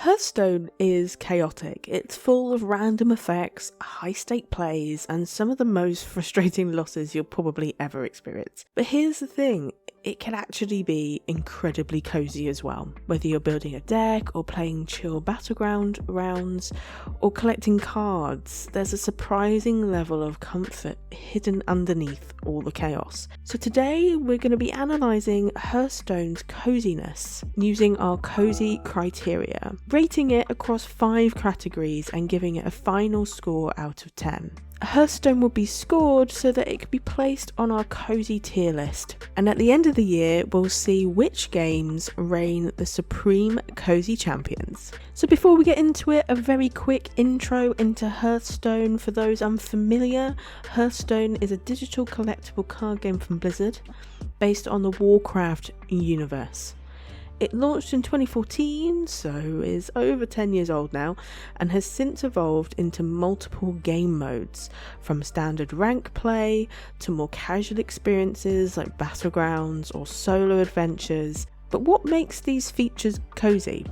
Hearthstone is chaotic. It's full of random effects, high-stake plays, and some of the most frustrating losses you'll probably ever experience. But here's the thing, it can actually be incredibly cozy as well. Whether you're building a deck, or playing chill battleground rounds, or collecting cards, there's a surprising level of comfort hidden underneath all the chaos. So today we're going to be analysing Hearthstone's coziness using our cozy criteria, rating it across 5 categories and giving it a final score out of 10. Hearthstone will be scored so that it can be placed on our cozy tier list, and at the end of the year we'll see which games reign the supreme cozy champions. So before we get into it, a very quick intro into Hearthstone. For those unfamiliar, Hearthstone is a digital collectible card game from Blizzard based on the Warcraft universe. It launched in 2014, so is over 10 years old now, and has since evolved into multiple game modes, from standard rank play to more casual experiences like battlegrounds or solo adventures. But what makes these features cozy?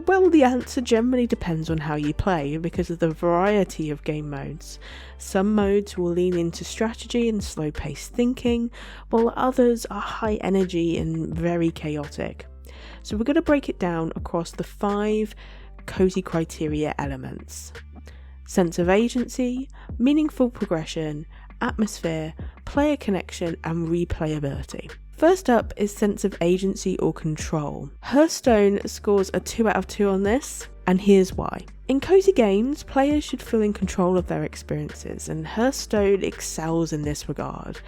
Well, the answer generally depends on how you play because of the variety of game modes. Some modes will lean into strategy and slow-paced thinking, while others are high energy and very chaotic. So we're going to break it down across the 5 cozy criteria elements: sense of agency, meaningful progression, atmosphere, player connection, and replayability. First up is sense of agency or control. Hearthstone scores a 2 out of 2 on this, and here's why. In cozy games, players should feel in control of their experiences, and Hearthstone excels in this regard,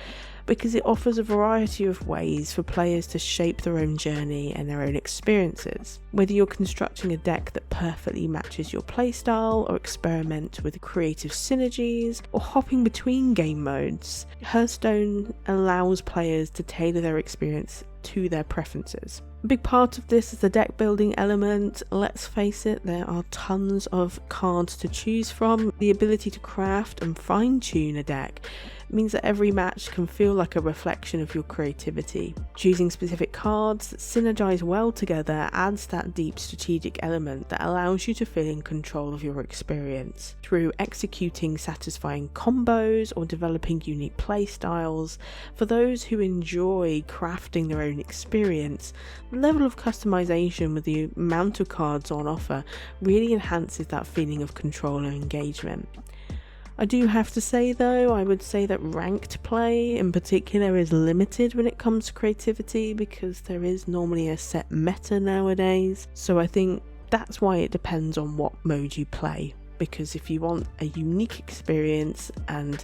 because it offers a variety of ways for players to shape their own journey and their own experiences. Whether you're constructing a deck that perfectly matches your playstyle, or experiment with creative synergies, or hopping between game modes, Hearthstone allows players to tailor their experience to their preferences. A big part of this is the deck building element. Let's face it, there are tons of cards to choose from. The ability to craft and fine-tune a deck means that every match can feel like a reflection of your creativity. Choosing specific cards that synergize well together adds that deep strategic element that allows you to feel in control of your experience. Through executing satisfying combos or developing unique playstyles, for those who enjoy crafting their own experience, the level of customization with the amount of cards on offer really enhances that feeling of control and engagement. I do have to say though, I would say that ranked play in particular is limited when it comes to creativity because there is normally a set meta nowadays. So I think that's why it depends on what mode you play, because if you want a unique experience and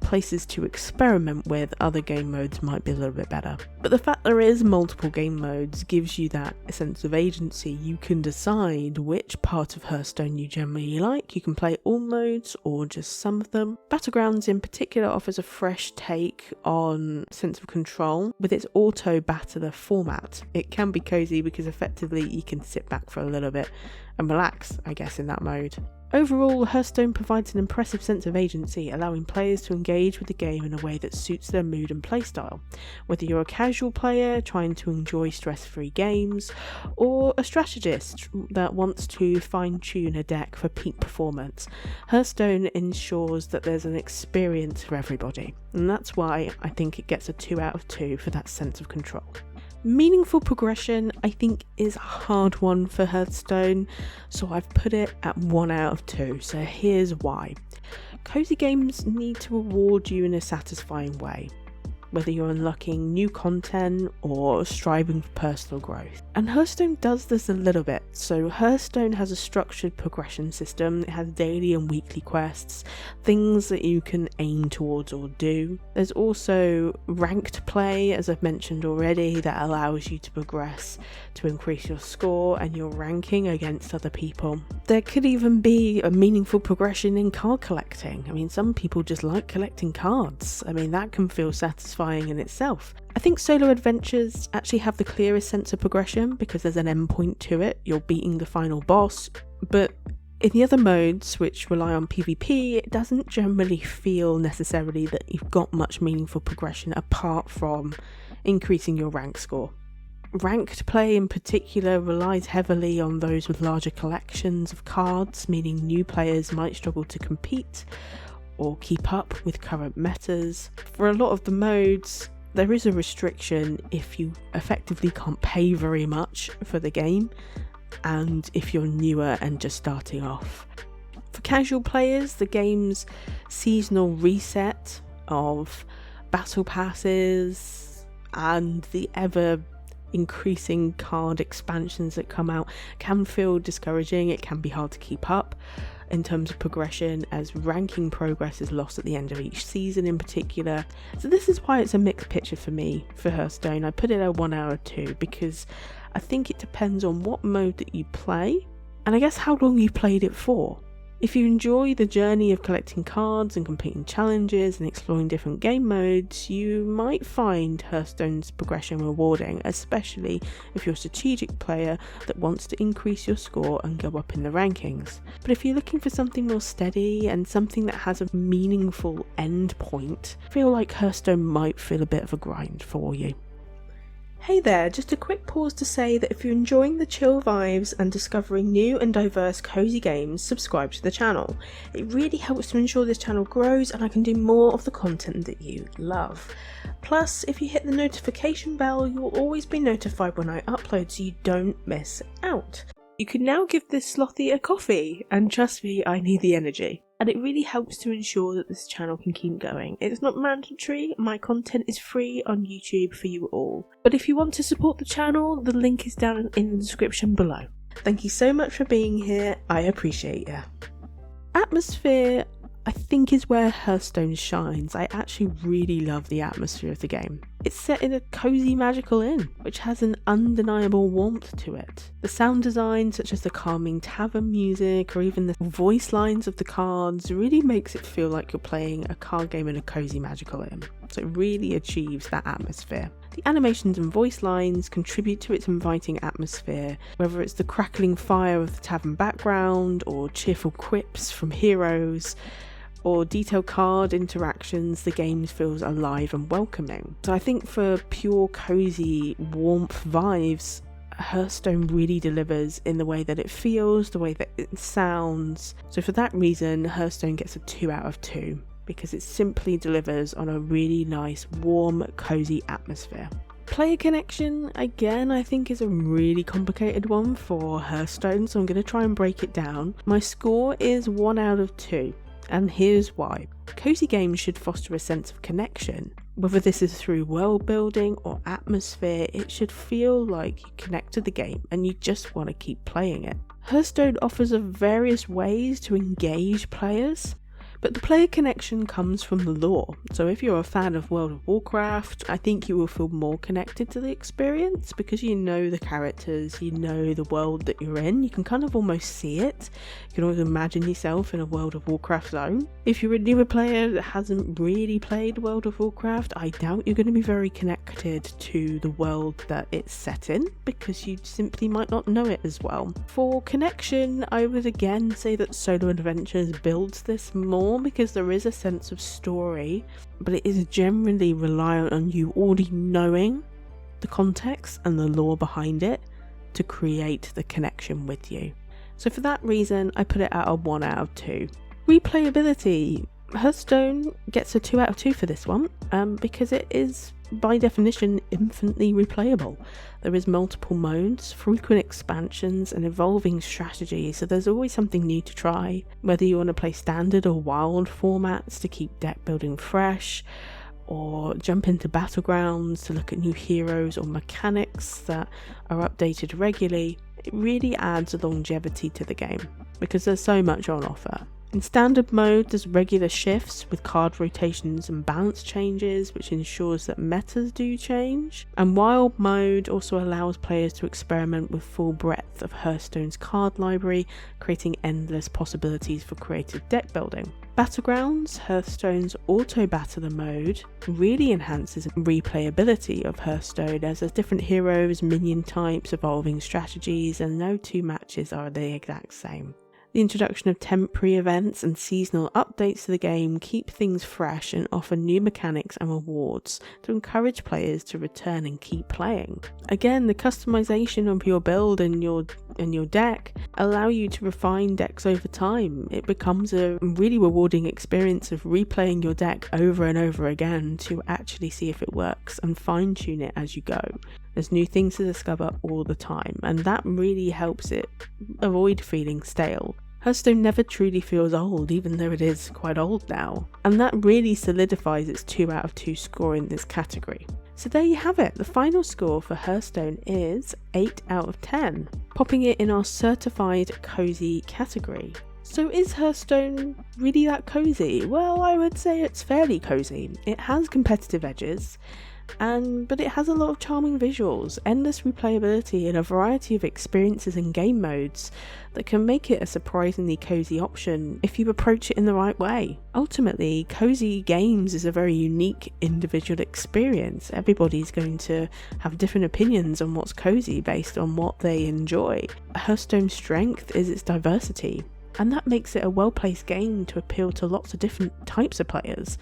places to experiment with, other game modes might be a little bit better. But the fact there is multiple game modes gives you that sense of agency. You can decide which part of Hearthstone you generally like. You can play all modes or just some of them. Battlegrounds in particular offers a fresh take on sense of control with its auto battler format. It can be cozy because effectively you can sit back for a little bit and relax, I guess, in that mode. Overall, Hearthstone provides an impressive sense of agency, allowing players to engage with the game in a way that suits their mood and playstyle. Whether you're a casual player trying to enjoy stress-free games, or a strategist that wants to fine-tune a deck for peak performance, Hearthstone ensures that there's an experience for everybody. And that's why I think it gets a 2 out of 2 for that sense of control. Meaningful progression, I think, is a hard one for Hearthstone, so I've put it at 1 out of 2, so here's why. Cozy games need to reward you in a satisfying way, whether you're unlocking new content or striving for personal growth. And Hearthstone does this a little bit. So Hearthstone has a structured progression system. It has daily and weekly quests, things that you can aim towards or do. There's also ranked play, as I've mentioned already, that allows you to progress to increase your score and your ranking against other people. There could even be a meaningful progression in card collecting. I mean, some people just like collecting cards. I mean, that can feel satisfying in itself. I think solo adventures actually have the clearest sense of progression because there's an endpoint to it. You're beating the final boss, but in the other modes, which rely on PvP, it doesn't generally feel necessarily that you've got much meaningful progression apart from increasing your rank score. Ranked play in particular relies heavily on those with larger collections of cards, meaning new players might struggle to compete or keep up with current metas. For a lot of the modes, there is a restriction if you effectively can't pay very much for the game, and if you're newer and just starting off. For casual players, the game's seasonal reset of battle passes and the ever increasing card expansions that come out can feel discouraging. It can be hard to keep up in terms of progression, as ranking progress is lost at the end of each season in particular. So this is why it's a mixed picture for me for Hearthstone. I put it at 1 out of 2 because I think it depends on what mode that you play, and I guess how long you've played it for. If you enjoy the journey of collecting cards and completing challenges and exploring different game modes, you might find Hearthstone's progression rewarding, especially if you're a strategic player that wants to increase your score and go up in the rankings. But if you're looking for something more steady and something that has a meaningful end point, I feel like Hearthstone might feel a bit of a grind for you. Hey there, just a quick pause to say that if you're enjoying the chill vibes and discovering new and diverse cozy games, subscribe to the channel. It really helps to ensure this channel grows and I can do more of the content that you love. Plus, if you hit the notification bell, you will always be notified when I upload so you don't miss out. You can now give this Slothee a coffee, and trust me, I need the energy. And it really helps to ensure that this channel can keep going. It's not mandatory, my content is free on YouTube for you all. But if you want to support the channel, the link is down in the description below. Thank you so much for being here, I appreciate you. Atmosphere, I think, is where Hearthstone shines. I actually really love the atmosphere of the game. It's set in a cozy magical inn, which has an undeniable warmth to it. The sound design, such as the calming Tavern music or even the voice lines of the cards, really makes it feel like you're playing a card game in a cozy magical inn. So it really achieves that atmosphere. The animations and voice lines contribute to its inviting atmosphere, whether it's the crackling fire of the tavern background or cheerful quips from heroes, or detailed card interactions, the game feels alive and welcoming. So I think for pure cozy warmth vibes, Hearthstone really delivers in the way that it feels, the way that it sounds. So for that reason, Hearthstone gets a 2 out of 2, because it simply delivers on a really nice, warm, cozy atmosphere. Player connection, again, I think is a really complicated one for Hearthstone, so I'm going to try and break it down. My score is 1 out of 2. And here's why. Cozy games should foster a sense of connection. Whether this is through world building or atmosphere, it should feel like you connect to the game and you just want to keep playing it. Hearthstone offers various ways to engage players, but the player connection comes from the lore. So if you're a fan of World of Warcraft, I think you will feel more connected to the experience because you know the characters, you know the world that you're in, you can kind of almost see it. You can always imagine yourself in a World of Warcraft zone. If you're a newer player that hasn't really played World of Warcraft, I doubt you're going to be very connected to the world that it's set in because you simply might not know it as well. For connection, I would again say that Solo Adventures builds this more because there is a sense of story, but it is generally reliant on you already knowing the context and the lore behind it to create the connection with you. So for that reason, I put it at a 1 out of 2. Replayability. Hearthstone gets a 2 out of 2 for this one, because it is by definition infinitely replayable. There is multiple modes, frequent expansions and evolving strategies, so there's always something new to try. Whether you want to play standard or wild formats to keep deck building fresh, or jump into battlegrounds to look at new heroes or mechanics that are updated regularly, it really adds a longevity to the game because there's so much on offer. In standard mode, there's regular shifts with card rotations and balance changes, which ensures that metas do change. And wild mode also allows players to experiment with full breadth of Hearthstone's card library, creating endless possibilities for creative deck building. Battlegrounds, Hearthstone's auto battler mode, really enhances replayability of Hearthstone as there's different heroes, minion types, evolving strategies, and no two matches are the exact same. The introduction of temporary events and seasonal updates to the game keep things fresh and offer new mechanics and rewards to encourage players to return and keep playing. Again, the customization of your build and your deck allow you to refine decks over time. It becomes a really rewarding experience of replaying your deck over and over again to actually see if it works and fine-tune it as you go. There's new things to discover all the time, and that really helps it avoid feeling stale. Hearthstone never truly feels old, even though it is quite old now, and that really solidifies its 2 out of 2 score in this category. So there you have it, the final score for Hearthstone is 8 out of 10, popping it in our certified cozy category. So is Hearthstone really that cozy? Well, I would say it's fairly cozy. It has competitive edges, but it has a lot of charming visuals, endless replayability, and a variety of experiences and game modes that can make it a surprisingly cozy option if you approach it in the right way. Ultimately, cozy games is a very unique individual experience. Everybody's going to have different opinions on what's cozy based on what they enjoy. Hearthstone's strength is its diversity, and that makes it a well-placed game to appeal to lots of different types of players.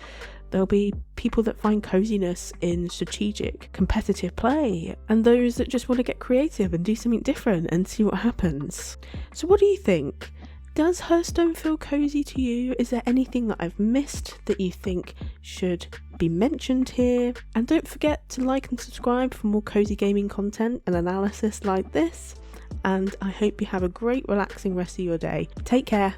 There'll be people that find coziness in strategic, competitive play, and those that just want to get creative and do something different and see what happens. So what do you think? Does Hearthstone feel cozy to you? Is there anything that I've missed that you think should be mentioned here? And don't forget to like and subscribe for more cozy gaming content and analysis like this. And I hope you have a great relaxing rest of your day. Take care.